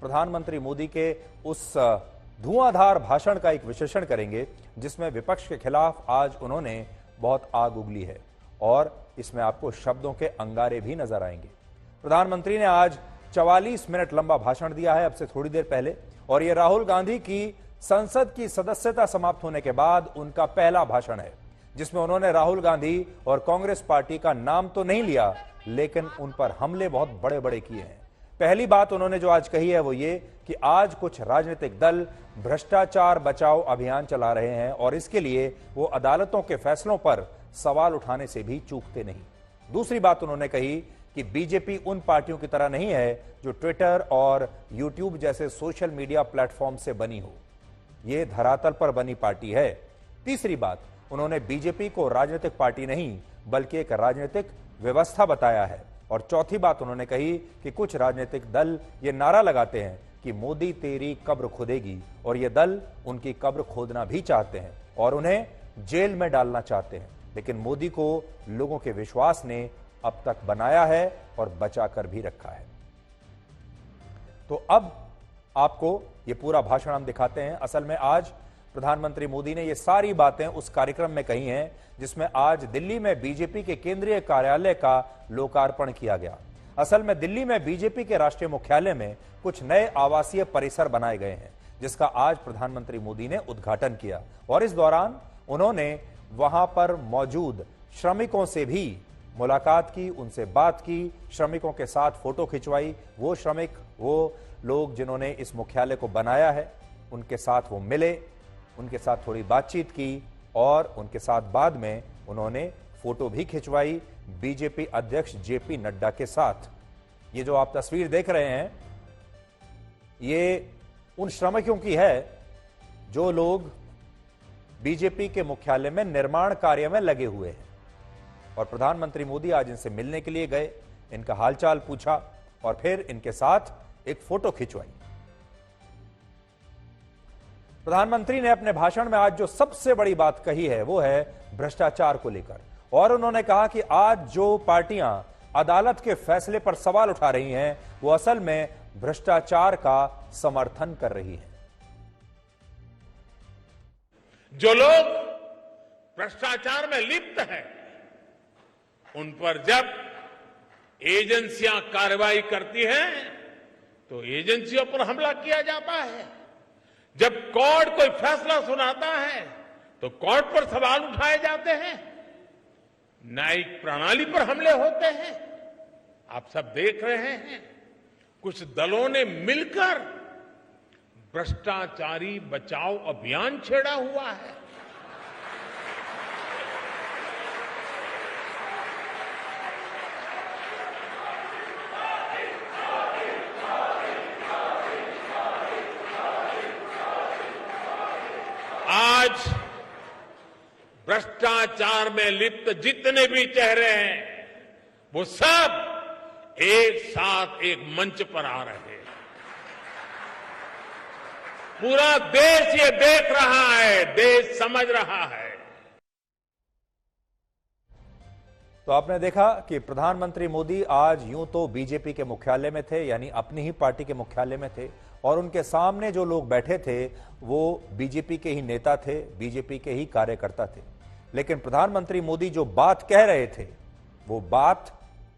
प्रधानमंत्री मोदी के उस धुआंधार भाषण का एक विश्लेषण करेंगे जिसमें विपक्ष के खिलाफ आज उन्होंने बहुत आग उगली है और इसमें आपको शब्दों के अंगारे भी नजर आएंगे। प्रधानमंत्री ने आज 44 मिनट लंबा भाषण दिया है अब से थोड़ी देर पहले, और यह राहुल गांधी की संसद की सदस्यता समाप्त होने के बाद उनका पहला भाषण है जिसमें उन्होंने राहुल गांधी और कांग्रेस पार्टी का नाम तो नहीं लिया, लेकिन उन पर हमले बहुत बड़े बड़े किए हैं। पहली बात उन्होंने जो आज कही है वो ये कि आज कुछ राजनीतिक दल भ्रष्टाचार बचाओ अभियान चला रहे हैं और इसके लिए वो अदालतों के फैसलों पर सवाल उठाने से भी चूकते नहीं। दूसरी बात उन्होंने कही कि बीजेपी उन पार्टियों की तरह नहीं है जो ट्विटर और यूट्यूब जैसे सोशल मीडिया प्लेटफॉर्म से बनी हो, ये धरातल पर बनी पार्टी है। तीसरी बात, उन्होंने बीजेपी को राजनीतिक पार्टी नहीं बल्कि एक राजनीतिक व्यवस्था बताया है। और चौथी बात उन्होंने कही कि कुछ राजनीतिक दल ये नारा लगाते हैं कि मोदी तेरी कब्र खोदेगी, और ये दल उनकी कब्र खोदना भी चाहते हैं और उन्हें जेल में डालना चाहते हैं, लेकिन मोदी को लोगों के विश्वास ने अब तक बनाया है और बचाकर भी रखा है। तो अब आपको ये पूरा भाषण हम दिखाते हैं। असल में आज प्रधानमंत्री मोदी ने ये सारी बातें उस कार्यक्रम में कही हैं जिसमें आज दिल्ली में बीजेपी के केंद्रीय कार्यालय का लोकार्पण किया गया। असल में दिल्ली में बीजेपी के राष्ट्रीय मुख्यालय में कुछ नए आवासीय परिसर बनाए गए हैं जिसका आज प्रधानमंत्री मोदी ने उद्घाटन किया, और इस दौरान उन्होंने वहां पर मौजूद श्रमिकों से भी मुलाकात की, उनसे बात की, श्रमिकों के साथ फोटो खिंचवाई। वो श्रमिक, वो लोग जिन्होंने इस मुख्यालय को बनाया है, उनके साथ वो मिले, उनके साथ थोड़ी बातचीत की और उनके साथ बाद में उन्होंने फोटो भी खिंचवाई बीजेपी अध्यक्ष जेपी नड्डा के साथ। ये जो आप तस्वीर देख रहे हैं ये उन श्रमिकों की है जो लोग बीजेपी के मुख्यालय में निर्माण कार्य में लगे हुए हैं, और प्रधानमंत्री मोदी आज इनसे मिलने के लिए गए, इनका हालचाल पूछा और फिर इनके साथ एक फोटो खिंचवाई। प्रधानमंत्री ने अपने भाषण में आज जो सबसे बड़ी बात कही है वो है भ्रष्टाचार को लेकर, और उन्होंने कहा कि आज जो पार्टियां अदालत के फैसले पर सवाल उठा रही हैं वो असल में भ्रष्टाचार का समर्थन कर रही हैं। जो लोग भ्रष्टाचार में लिप्त हैं उन पर जब एजेंसियां कार्रवाई करती हैं तो एजेंसियों पर हमला किया जाता है। जब कोर्ट कोई फैसला सुनाता है तो कोर्ट पर सवाल उठाए जाते हैं, न्यायिक प्रणाली पर हमले होते हैं। आप सब देख रहे हैं कुछ दलों ने मिलकर भ्रष्टाचारी बचाओ अभियान छेड़ा हुआ है। आज भ्रष्टाचार में लिप्त जितने भी चेहरे हैं वो सब एक साथ एक मंच पर आ रहे हैं। पूरा देश ये देख रहा है, देश समझ रहा है। तो आपने देखा कि प्रधानमंत्री मोदी आज यूं तो बीजेपी के मुख्यालय में थे, यानी अपनी ही पार्टी के मुख्यालय में थे, और उनके सामने जो लोग बैठे थे वो बीजेपी के ही नेता थे, बीजेपी के ही कार्यकर्ता थे। लेकिन प्रधानमंत्री मोदी जो बात कह रहे थे वो बात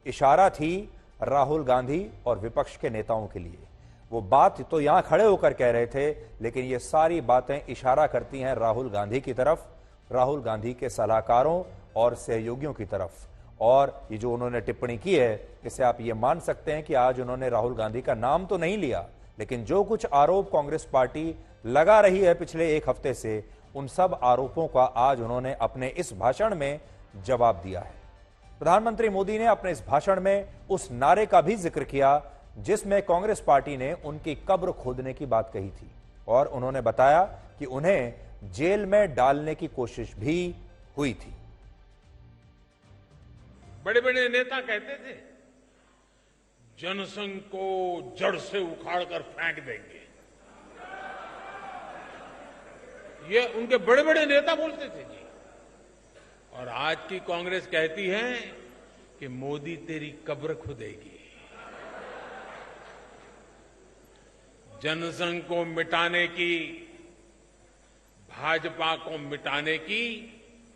इशारा थी राहुल गांधी और विपक्ष के नेताओं के लिए। वो बात तो यहां खड़े होकर कह रहे थे, लेकिन ये सारी बातें इशारा करती हैं राहुल गांधी की तरफ, राहुल गांधी के सलाहकारों और सहयोगियों की तरफ। और ये जो उन्होंने टिप्पणी की है इससे आप ये मान सकते हैं कि आज उन्होंने राहुल गांधी का नाम तो नहीं लिया, लेकिन जो कुछ आरोप कांग्रेस पार्टी लगा रही है पिछले एक हफ्ते से, उन सब आरोपों का आज उन्होंने अपने इस भाषण में जवाब दिया है। प्रधानमंत्री मोदी ने अपने इस भाषण में उस नारे का भी जिक्र किया जिसमें कांग्रेस पार्टी ने उनकी कब्र खोदने की बात कही थी, और उन्होंने बताया कि उन्हें जेल में डालने की कोशिश भी हुई थी। बड़े बड़े नेता कहते थे जनसंघ को जड़ से उखाड़कर फेंक देंगे, ये उनके बड़े बड़े नेता बोलते थे जी। और आज की कांग्रेस कहती है कि मोदी तेरी कब्र खुदेगी। जनसंघ को मिटाने की, भाजपा को मिटाने की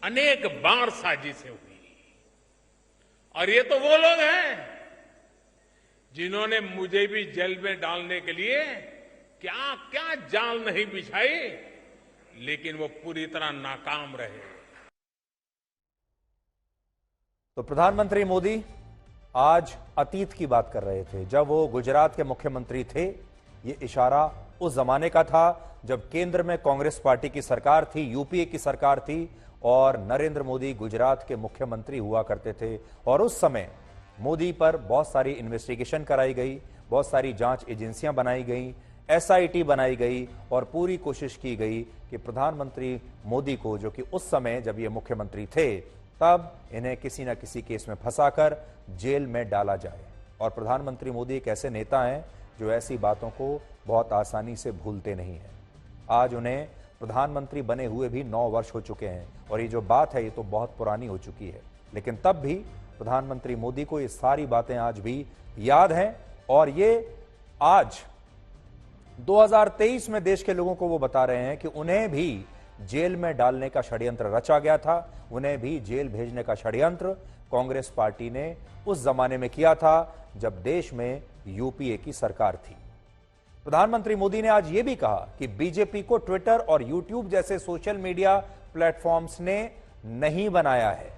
अनेक बार साजिशें हुई। और ये तो वो लोग हैं जिन्होंने मुझे भी जेल में डालने के लिए क्या क्या जाल नहीं बिछाई, लेकिन वो पूरी तरह नाकाम रहे। तो प्रधानमंत्री मोदी आज अतीत की बात कर रहे थे, जब वो गुजरात के मुख्यमंत्री थे। ये इशारा उस जमाने का था जब केंद्र में कांग्रेस पार्टी की सरकार थी, यूपीए की सरकार थी और नरेंद्र मोदी गुजरात के मुख्यमंत्री हुआ करते थे। और उस समय मोदी पर बहुत सारी इन्वेस्टिगेशन कराई गई, बहुत सारी जांच एजेंसियां बनाई गई, एसआईटी बनाई गई और पूरी कोशिश की गई कि प्रधानमंत्री मोदी को, जो कि उस समय जब ये मुख्यमंत्री थे, तब इन्हें किसी न किसी केस में फंसाकर जेल में डाला जाए। और प्रधानमंत्री मोदी एक ऐसे नेता हैं जो ऐसी बातों को बहुत आसानी से भूलते नहीं हैं। आज उन्हें प्रधानमंत्री बने हुए भी 9 वर्ष हो चुके हैं और ये जो बात है ये तो बहुत पुरानी हो चुकी है, लेकिन तब भी प्रधानमंत्री मोदी को ये सारी बातें आज भी याद हैं। और ये आज 2023 में देश के लोगों को वो बता रहे हैं कि उन्हें भी जेल में डालने का षड्यंत्र रचा गया था, उन्हें भी जेल भेजने का षड्यंत्र कांग्रेस पार्टी ने उस जमाने में किया था जब देश में यूपीए की सरकार थी। प्रधानमंत्री मोदी ने आज यह भी कहा कि बीजेपी को ट्विटर और यूट्यूब जैसे सोशल मीडिया प्लेटफॉर्म्स ने नहीं बनाया है।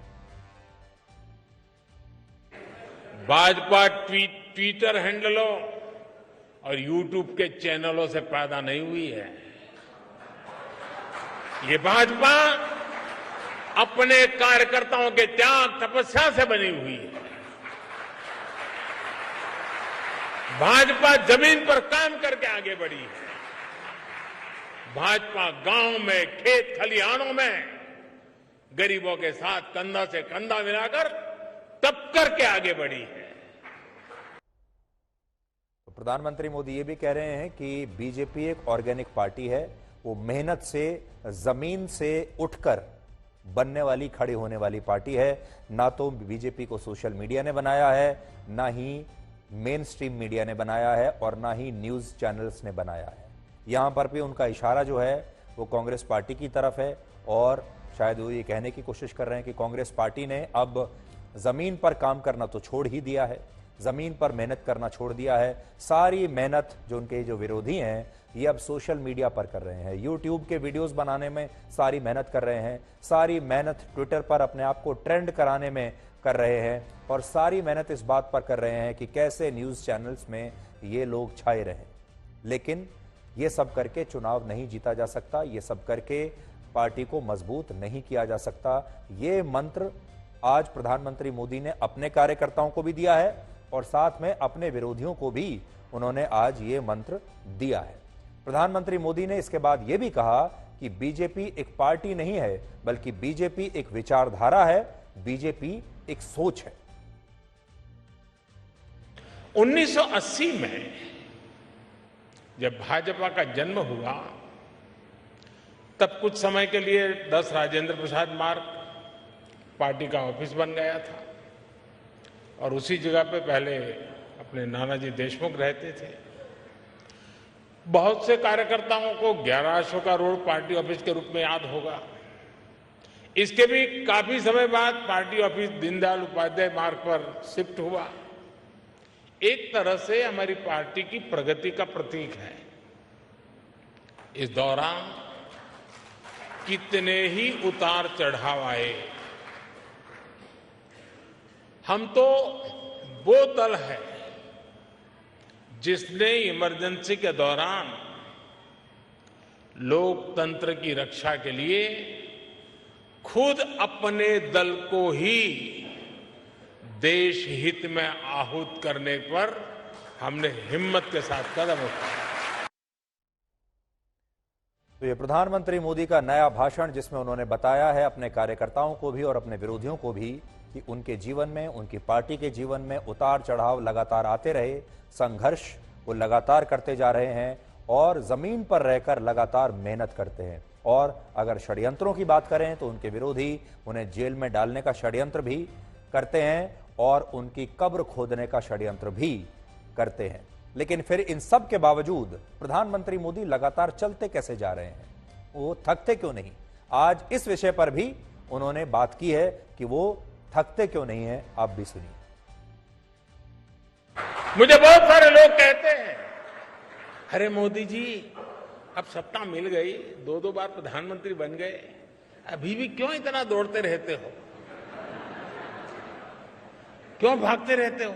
भाजपा ट्विटर हैंडलों और यूट्यूब के चैनलों से पैदा नहीं हुई है। ये भाजपा अपने कार्यकर्ताओं के त्याग तपस्या से बनी हुई है। भाजपा जमीन पर काम करके आगे बढ़ी है। भाजपा गांव में, खेत खलिहानों में गरीबों के साथ कंधा से कंधा मिलाकर तप करके आगे बढ़ी है। तो प्रधानमंत्री मोदी ये भी कह रहे हैं कि बीजेपी एक ऑर्गेनिक पार्टी है, वो मेहनत से, जमीन से उठकर बनने वाली, खड़े होने वाली पार्टी है। ना तो बीजेपी को सोशल मीडिया ने बनाया है, ना ही मेन स्ट्रीम मीडिया ने बनाया है और ना ही न्यूज चैनल्स ने बनाया है। यहां पर भी उनका इशारा जो है वो कांग्रेस पार्टी की तरफ है और शायद वो ये कहने की कोशिश कर रहे हैं कि कांग्रेस पार्टी ने अब जमीन पर काम करना तो छोड़ ही दिया है, जमीन पर मेहनत करना छोड़ दिया है। सारी मेहनत जो उनके जो विरोधी हैं ये अब सोशल मीडिया पर कर रहे हैं, यूट्यूब के वीडियोस बनाने में सारी मेहनत कर रहे हैं, सारी मेहनत ट्विटर पर अपने आप को ट्रेंड कराने में कर रहे हैं और सारी मेहनत इस बात पर कर रहे हैं कि कैसे न्यूज चैनल्स में ये लोग छाए रहें। लेकिन ये सब करके चुनाव नहीं जीता जा सकता, ये सब करके पार्टी को मजबूत नहीं किया जा सकता। ये मंत्र आज प्रधानमंत्री मोदी ने अपने कार्यकर्ताओं को भी दिया है और साथ में अपने विरोधियों को भी उन्होंने आज ये मंत्र दिया है। प्रधानमंत्री मोदी ने इसके बाद यह भी कहा कि बीजेपी एक पार्टी नहीं है, बल्कि बीजेपी एक विचारधारा है, बीजेपी एक सोच है। 1980 में जब भाजपा का जन्म हुआ तब कुछ समय के लिए 10 राजेंद्र प्रसाद मार्ग पार्टी का ऑफिस बन गया था और उसी जगह पे पहले अपने नानाजी देशमुख रहते थे। बहुत से कार्यकर्ताओं को 11 अशोका रोड पार्टी ऑफिस के रूप में याद होगा। इसके भी काफी समय बाद पार्टी ऑफिस दीनदयाल उपाध्याय मार्ग पर शिफ्ट हुआ। एक तरह से हमारी पार्टी की प्रगति का प्रतीक है। इस दौरान कितने ही उतार चढ़ाव आए। हम तो वो दल है जिसने इमरजेंसी के दौरान लोकतंत्र की रक्षा के लिए खुद अपने दल को ही देश हित में आहूत करने पर हमने हिम्मत के साथ कदम उठाया। तो ये प्रधानमंत्री मोदी का नया भाषण, जिसमें उन्होंने बताया है अपने कार्यकर्ताओं को भी और अपने विरोधियों को भी कि उनके जीवन में, उनकी पार्टी के जीवन में उतार चढ़ाव लगातार आते रहे, संघर्ष वो लगातार करते जा रहे हैं और जमीन पर रहकर लगातार मेहनत करते हैं। और अगर षड्यंत्रों की बात करें तो उनके विरोधी उन्हें जेल में डालने का षड्यंत्र भी करते हैं और उनकी कब्र खोदने का षड्यंत्र भी करते हैं। लेकिन फिर इन सब के बावजूद प्रधानमंत्री मोदी लगातार चलते कैसे जा रहे हैं, वो थकते क्यों नहीं? आज इस विषय पर भी उन्होंने बात की है कि वो थकते क्यों नहीं है। आप भी सुनिए। मुझे बहुत सारे लोग कहते हैं, अरे मोदी जी अब सत्ता मिल गई, 2-2 बार प्रधानमंत्री बन गए, अभी भी क्यों इतना दौड़ते रहते हो, क्यों भागते रहते हो?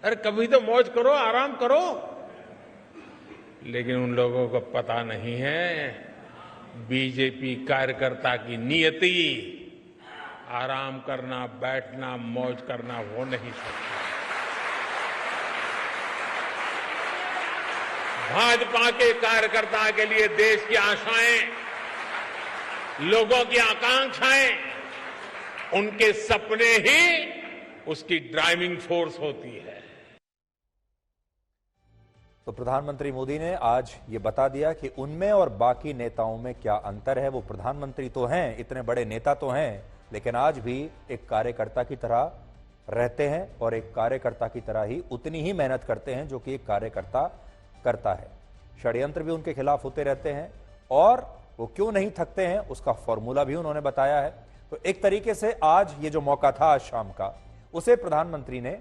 अरे कभी तो मौज करो, आराम करो। लेकिन उन लोगों को पता नहीं है, बीजेपी कार्यकर्ता की नियति आराम करना, बैठना, मौज करना हो नहीं सकता। भाजपा के कार्यकर्ता के लिए देश की आशाएं, लोगों की आकांक्षाएं, उनके सपने ही उसकी ड्राइविंग फोर्स होती है। तो प्रधानमंत्री मोदी ने आज ये बता दिया कि उनमें और बाकी नेताओं में क्या अंतर है। वो प्रधानमंत्री तो हैं, इतने बड़े नेता तो हैं, लेकिन आज भी एक कार्यकर्ता की तरह रहते हैं और एक कार्यकर्ता की तरह ही उतनी ही मेहनत करते हैं जो कि एक कार्यकर्ता करता है। षड्यंत्र भी उनके खिलाफ होते रहते हैं और वो क्यों नहीं थकते हैं उसका फॉर्मूला भी उन्होंने बताया है। तो एक तरीके से आज ये जो मौका था आज शाम का, उसे प्रधानमंत्री ने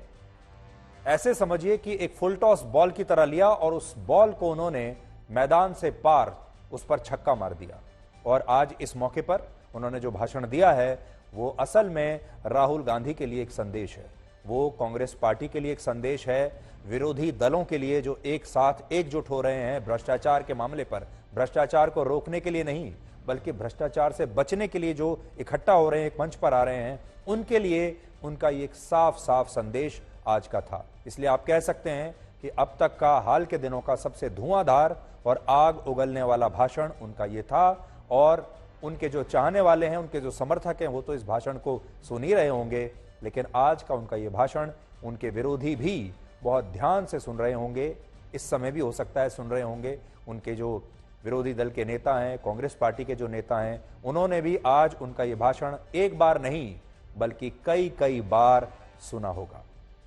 ऐसे समझिए कि एक फुल टॉस बॉल की तरह लिया और उस बॉल को उन्होंने मैदान से पार उस पर छक्का मार दिया। और आज इस मौके पर उन्होंने जो भाषण दिया है वो असल में राहुल गांधी के लिए एक संदेश है, वो कांग्रेस पार्टी के लिए एक संदेश है, विरोधी दलों के लिए जो एक साथ एकजुट हो रहे हैं भ्रष्टाचार के मामले पर, भ्रष्टाचार को रोकने के लिए नहीं बल्कि भ्रष्टाचार से बचने के लिए जो इकट्ठा हो रहे हैं, एक मंच पर आ रहे हैं, उनके लिए उनका ये एक साफ साफ संदेश आज का था। इसलिए आप कह सकते हैं कि अब तक का हाल के दिनों का सबसे धुआंधार और आग उगलने वाला भाषण उनका ये था। और उनके जो चाहने वाले हैं, उनके जो समर्थक हैं, वो तो इस भाषण को सुन ही रहे होंगे, लेकिन आज का उनका ये भाषण उनके विरोधी भी बहुत ध्यान से सुन रहे होंगे। इस समय भी हो सकता है सुन रहे होंगे। उनके जो विरोधी दल के नेता हैं, कांग्रेस पार्टी के जो नेता हैं, उन्होंने भी आज उनका ये भाषण एक बार नहीं बल्कि कई कई बार सुना होगा।